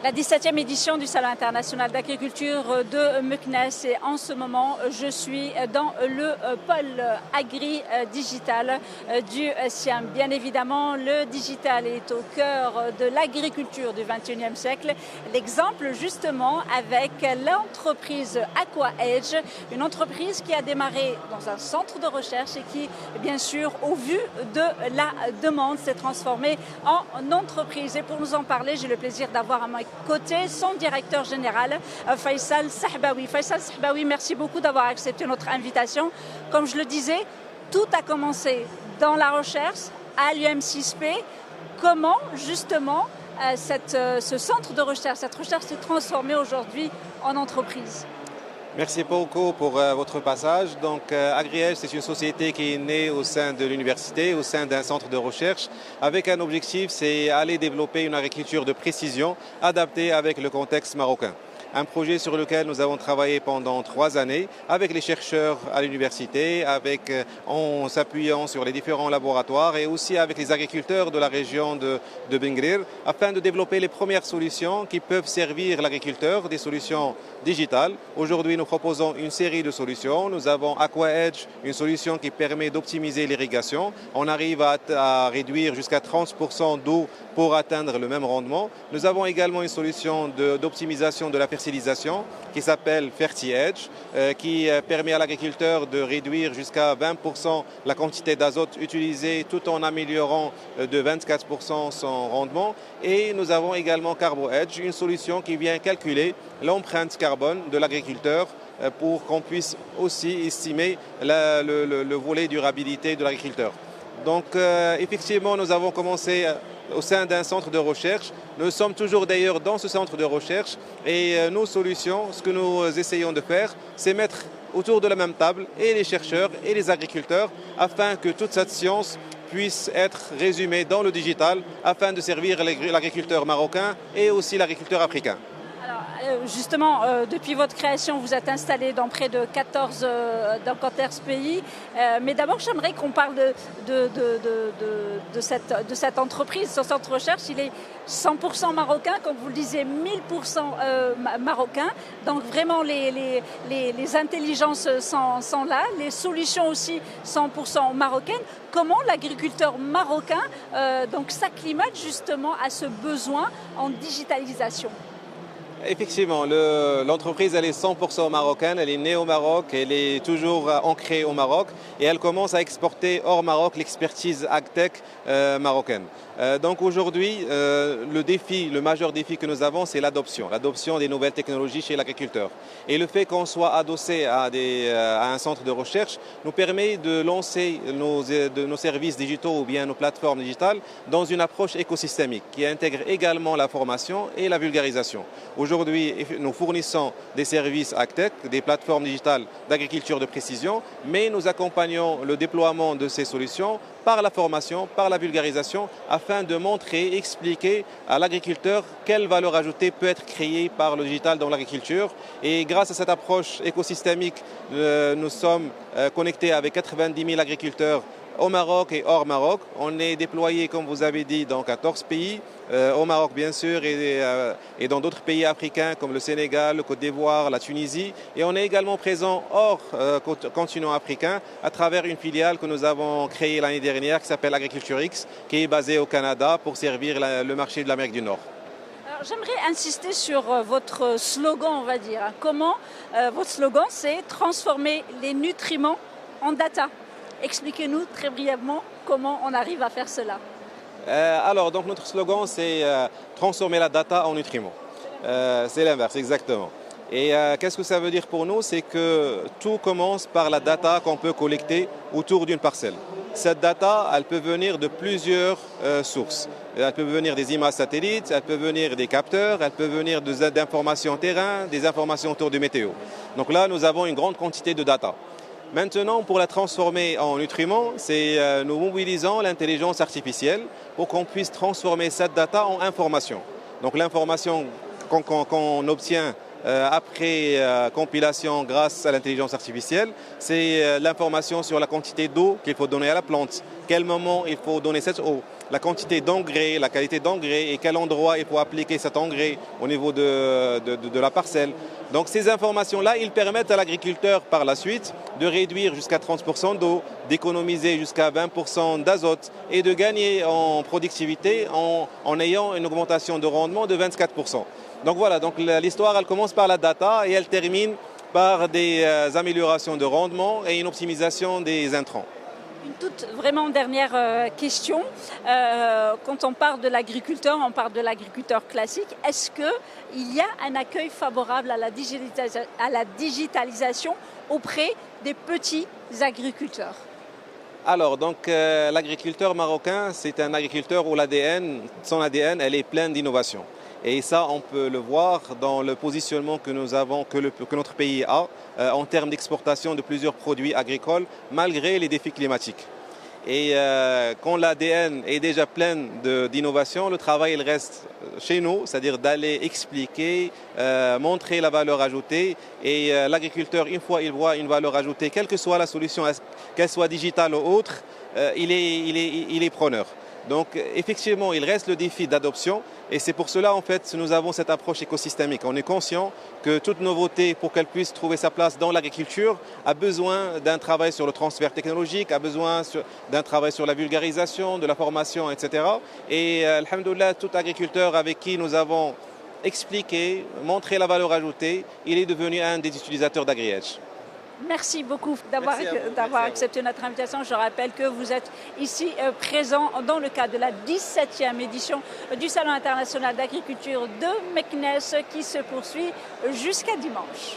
La 17e édition du Salon international d'agriculture de Meknès et en ce moment je suis dans le pôle agri-digital du SIAM. Bien évidemment, le digital est au cœur de l'agriculture du 21e siècle. L'exemple justement avec l'entreprise AquaEdge, une entreprise qui a démarré dans un centre de recherche et qui, bien sûr, au vu de la demande, s'est transformée en entreprise. Et pour nous en parler, j'ai le plaisir d'avoir à ma côté son directeur général, Faisal Sahbaoui. Faisal Sahbaoui, merci beaucoup d'avoir accepté notre invitation. Comme je le disais, tout a commencé dans la recherche à l'UM6P. Comment justement ce centre de recherche, cette recherche s'est transformée aujourd'hui en entreprise? Merci beaucoup pour votre passage. Donc, AgriEdge, c'est une société qui est née au sein de l'université, au sein d'un centre de recherche, avec un objectif, c'est aller développer une agriculture de précision adaptée avec le contexte marocain. Un projet sur lequel nous avons travaillé pendant 3 années avec les chercheurs à l'université, en s'appuyant sur les différents laboratoires et aussi avec les agriculteurs de la région de Bengrir, afin de développer les premières solutions qui peuvent servir l'agriculteur, des solutions digitales. Aujourd'hui, nous proposons une série de solutions. Nous avons AquaEdge, une solution qui permet d'optimiser l'irrigation. On arrive à réduire jusqu'à 30% d'eau pour atteindre le même rendement. Nous avons également une solution d'optimisation de la fertilisation qui s'appelle FertiEdge, qui permet à l'agriculteur de réduire jusqu'à 20% la quantité d'azote utilisée tout en améliorant de 24% son rendement. Et nous avons également CarboEdge, une solution qui vient calculer l'empreinte carbone de l'agriculteur pour qu'on puisse aussi estimer le volet durabilité de l'agriculteur. Donc effectivement, nous avons commencé au sein d'un centre de recherche. Nous sommes toujours d'ailleurs dans ce centre de recherche et nos solutions, ce que nous essayons de faire, c'est mettre autour de la même table et les chercheurs et les agriculteurs afin que toute cette science puisse être résumée dans le digital afin de servir l'agriculteur marocain et aussi l'agriculteur africain. Justement, depuis votre création, vous êtes installé dans près de 14 pays. Mais d'abord, j'aimerais qu'on parle de cette entreprise. Ce centre de recherche, il est 100% marocain, comme vous le disiez, 1000% marocain. Donc vraiment, les intelligences sont là, les solutions aussi 100% marocaines. Comment l'agriculteur marocain s'acclimate justement à ce besoin en digitalisation? Effectivement, l'entreprise elle est 100% marocaine, elle est née au Maroc, elle est toujours ancrée au Maroc et elle commence à exporter hors Maroc l'expertise AgTech marocaine. Donc aujourd'hui, le majeur défi que nous avons, c'est l'adoption des nouvelles technologies chez l'agriculteur. Et le fait qu'on soit adossé à un centre de recherche nous permet de lancer nos services digitaux ou bien nos plateformes digitales dans une approche écosystémique qui intègre également la formation et la vulgarisation. Aujourd'hui, nous fournissons des services AgTech, des plateformes digitales d'agriculture de précision, mais nous accompagnons le déploiement de ces solutions par la formation, par la vulgarisation, afin de montrer, expliquer à l'agriculteur quelle valeur ajoutée peut être créée par le digital dans l'agriculture. Et grâce à cette approche écosystémique, nous sommes connectés avec 90 000 agriculteurs au Maroc et hors Maroc. On est déployé, comme vous avez dit, dans 14 pays, au Maroc bien sûr et dans d'autres pays africains comme le Sénégal, le Côte d'Ivoire, la Tunisie. Et on est également présent hors continent africain à travers une filiale que nous avons créée l'année dernière qui s'appelle Agriculture X, qui est basée au Canada pour servir le marché de l'Amérique du Nord. J'aimerais insister sur votre slogan, on va dire. Comment votre slogan, c'est transformer les nutriments en data. Expliquez-nous très brièvement comment on arrive à faire cela. Alors, donc notre slogan, c'est transformer la data en nutriments. C'est l'inverse, exactement. Et qu'est-ce que ça veut dire pour nous? C'est que tout commence par la data qu'on peut collecter autour d'une parcelle. Cette data, elle peut venir de plusieurs sources. Elle peut venir des images satellites, elle peut venir des capteurs, elle peut venir d'informations terrain, des informations autour du météo. Donc là, nous avons une grande quantité de data. Maintenant, pour la transformer en nutriments, nous mobilisons l'intelligence artificielle pour qu'on puisse transformer cette data en information. Donc l'information qu'on obtient après compilation grâce à l'intelligence artificielle, c'est l'information sur la quantité d'eau qu'il faut donner à la plante, quel moment il faut donner cette eau, la quantité d'engrais, la qualité d'engrais et quel endroit il faut appliquer cet engrais au niveau de la parcelle. Donc ces informations-là, ils permettent à l'agriculteur par la suite de réduire jusqu'à 30% d'eau, d'économiser jusqu'à 20% d'azote et de gagner en productivité en ayant une augmentation de rendement de 24%. Donc voilà, donc l'histoire elle commence par la data et elle termine par des améliorations de rendement et une optimisation des intrants. Une toute vraiment dernière question. Quand on parle de l'agriculteur, on parle de l'agriculteur classique. Est-ce qu'il y a un accueil favorable à la digitalisation auprès des petits agriculteurs? Alors, donc, l'agriculteur marocain, c'est un agriculteur où son ADN, elle est pleine d'innovation. Et ça, on peut le voir dans le positionnement que nous avons, que notre pays a en termes d'exportation de plusieurs produits agricoles, malgré les défis climatiques. Et quand l'ADN est déjà plein d'innovation, le travail il reste chez nous, c'est-à-dire d'aller expliquer, montrer la valeur ajoutée. Et l'agriculteur, une fois il voit une valeur ajoutée, quelle que soit la solution, qu'elle soit digitale ou autre, il est preneur. Donc effectivement, il reste le défi d'adoption et c'est pour cela en fait nous avons cette approche écosystémique. On est conscient que toute nouveauté, pour qu'elle puisse trouver sa place dans l'agriculture, a besoin d'un travail sur le transfert technologique, a besoin d'un travail sur la vulgarisation, de la formation, etc. Et alhamdoulilah, tout agriculteur avec qui nous avons expliqué, montré la valeur ajoutée, il est devenu un des utilisateurs d'AgriEdge. Merci beaucoup d'avoir accepté notre invitation. Je rappelle que vous êtes ici présent dans le cadre de la 17e édition du Salon international d'agriculture de Meknès qui se poursuit jusqu'à dimanche.